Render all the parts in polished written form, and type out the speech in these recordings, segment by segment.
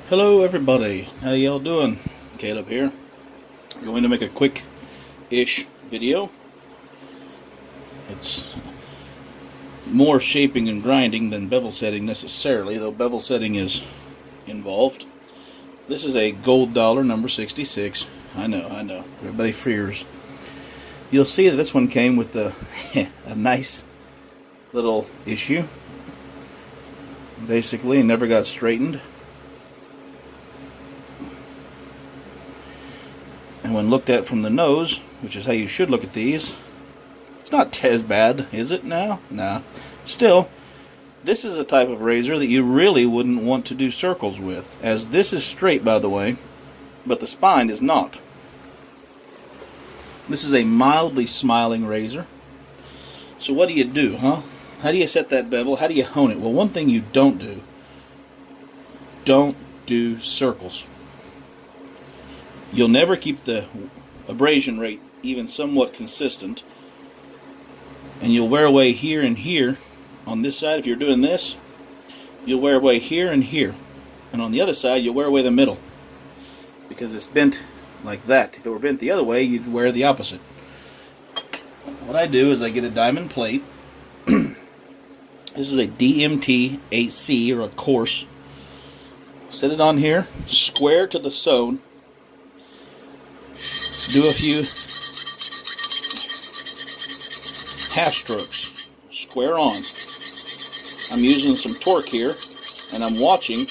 Hello everybody, how y'all doing? Caleb here. Going to make a quick-ish video. It's more shaping and grinding than bevel setting necessarily, though bevel setting is involved. This is a gold dollar number 66. I know. Everybody fears. You'll see that this one came with a nice little issue. Basically, it never got straightened. And when looked at from the nose, which is how you should look at these, it's not as bad, is it now? Nah. Still, this is a type of razor that you really wouldn't want to do circles with, as this is straight, by the way, but the spine is not. This is a mildly smiling razor. So what do you do, huh? How do you set that bevel? How do you hone it? Well, one thing you don't do circles. You'll never keep the abrasion rate even somewhat consistent, and you'll wear away here and here. On this side, if you're doing this, you'll wear away here and here, and on the other side you'll wear away the middle, because it's bent like that. If it were bent the other way, you'd wear the opposite. What I do is I get a diamond plate. This is a DMT 8C, or a coarse. Set it on here, square to the sewn. Do a few half strokes, square on. I'm using some torque here, and I'm watching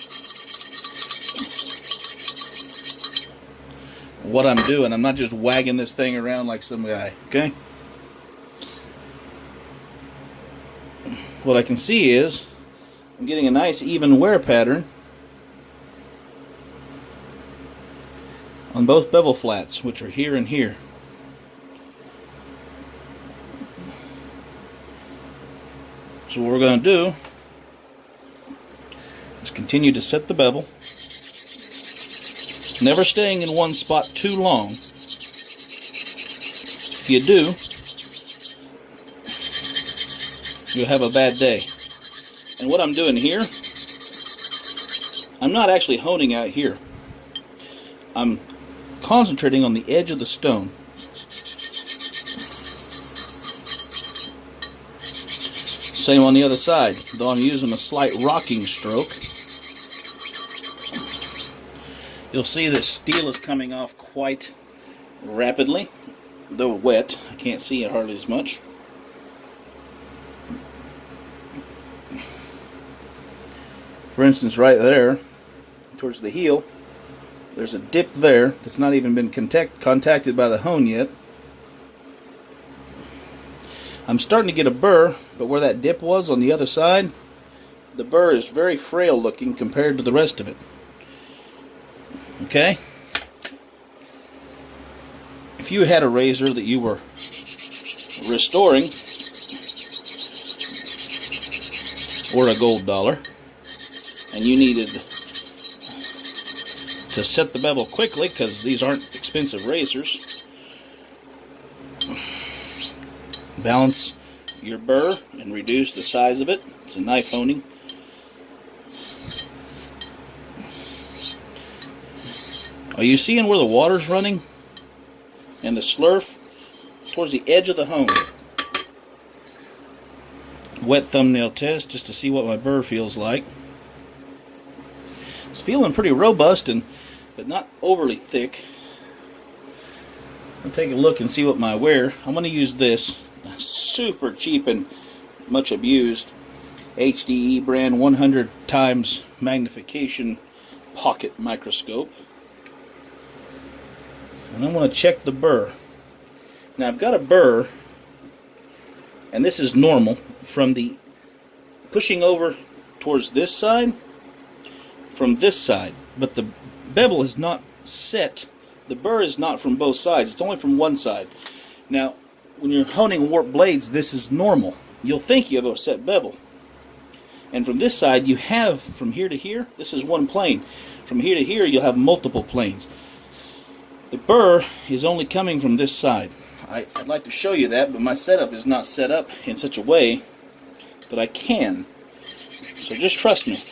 what I'm doing. I'm not just wagging this thing around like some guy, okay? What I can see is I'm getting a nice even wear pattern on both bevel flats, which are here and here. So what we're going to do is continue to set the bevel, never staying in one spot too long. If you do, you'll have a bad day. And what I'm doing here, I'm not actually honing out here. I'm concentrating on the edge of the stone. Same on the other side, though I'm using a slight rocking stroke. You'll see that steel is coming off quite rapidly, though wet. I can't see it hardly as much. For instance, right there, towards the heel, there's a dip there that's not even been contacted by the hone yet. I'm starting to get a burr, but where that dip was on the other side, the burr is very frail looking compared to the rest of it. Okay? If you had a razor that you were restoring, or a gold dollar, and you needed to set the bevel quickly, because these aren't expensive razors, balance your burr and reduce the size of it. It's a knife honing. Are you seeing where the water's running and the slurf? Towards the edge of the hone. Wet thumbnail test just to see what my burr feels like. It's feeling pretty robust, but not overly thick. I'll take a look and see what my wear. I'm going to use this super cheap and much abused HDE brand 100 times magnification pocket microscope. And I'm going to check the burr. Now I've got a burr, and this is normal, from the pushing over towards this side from this side, but the bevel is not set. The burr is not from both sides, it's only from one side. Now when you're honing warp blades, this is normal. You'll think you have a set bevel, and from this side you have, from here to here, this is one plane. From here to here you'll have multiple planes. The burr is only coming from this side. I'd like to show you that, but my setup is not set up in such a way that I can. So just trust me.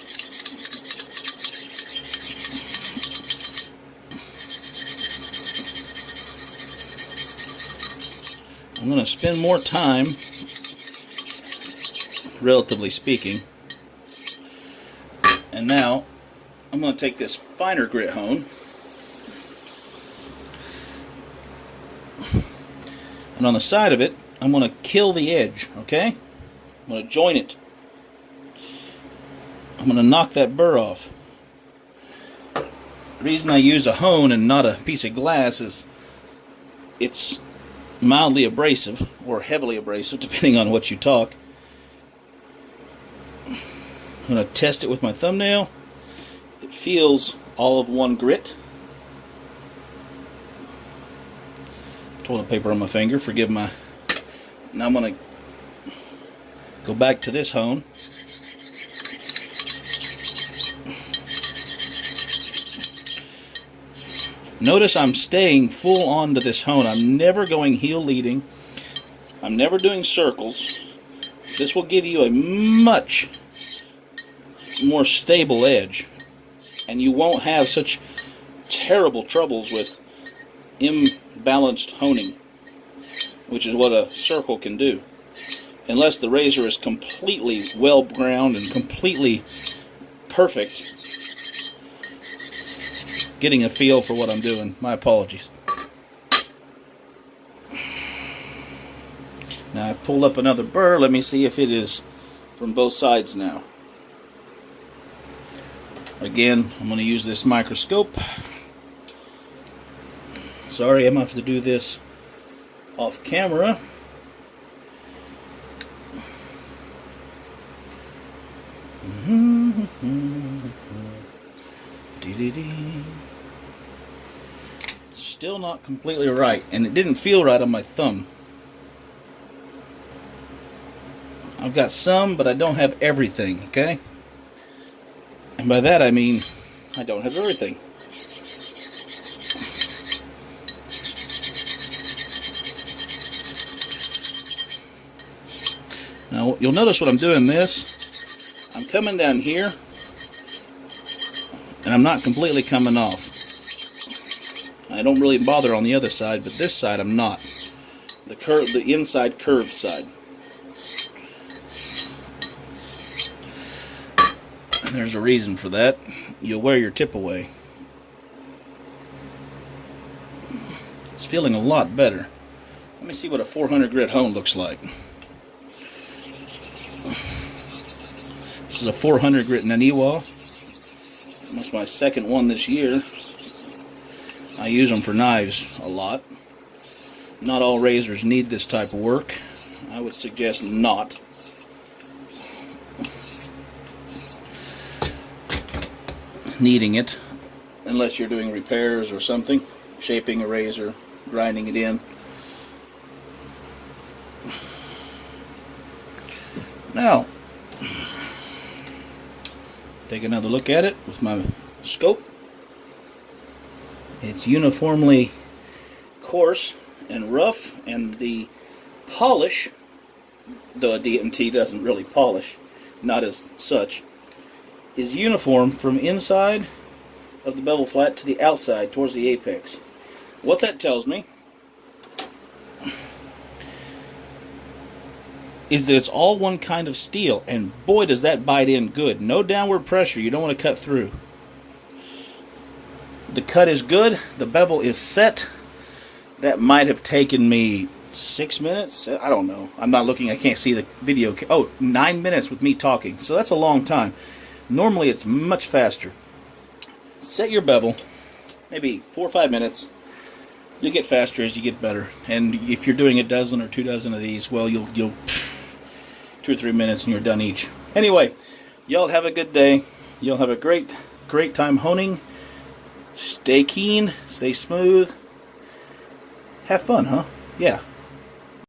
I'm going to spend more time, relatively speaking. And now I'm going to take this finer grit hone and on the side of it I'm going to kill the edge, okay? I'm going to join it. I'm going to knock that burr off. The reason I use a hone and not a piece of glass is it's mildly abrasive or heavily abrasive depending on what you talk. I'm going to test it with my thumbnail. It feels all of one grit. Toilet paper on my finger, forgive my... Now I'm going to go back to this hone. Notice I'm staying full on to this hone. I'm never going heel leading. I'm never doing circles. This will give you a much more stable edge, and you won't have such terrible troubles with imbalanced honing, which is what a circle can do, unless the razor is completely well ground and completely perfect. Getting a feel for what I'm doing. My apologies. Now I've pulled up another burr. Let me see if it is from both sides now. Again, I'm going to use this microscope. Sorry, I'm going to have to do this off camera. Still not completely right, and it didn't feel right on my thumb. I've got some, but I don't have everything, okay? And by that I mean I don't have everything. Now you'll notice what I'm doing this. I'm coming down here and I'm not completely coming off. I don't really bother on the other side, but this side I'm not. The inside curved side. And there's a reason for that. You'll wear your tip away. It's feeling a lot better. Let me see what a 400 grit hone looks like. This is a 400 grit Naniwa. That's my second one this year. I use them for knives a lot. Not all razors need this type of work. I would suggest not. Needing it, unless you're doing repairs or something, shaping a razor, grinding it in. Now, take another look at it with my scope. It's uniformly coarse and rough, and the polish, though a D&T doesn't really polish, not as such, is uniform from inside of the bevel flat to the outside towards the apex. What that tells me is that it's all one kind of steel, and boy does that bite in good. No downward pressure, you don't want to cut through. The cut is good, the bevel is set. That might have taken me 6 minutes, I don't know. I'm not looking, I can't see the video. Oh, 9 minutes with me talking, so that's a long time. Normally it's much faster. Set your bevel, maybe 4 or 5 minutes. You'll get faster as you get better. And if you're doing a dozen or 2 dozen of these, well, you'll 2 or 3 minutes and you're done each. Anyway, y'all have a good day. You'll have a great time honing. Stay keen, stay smooth. Have fun, huh? Yeah.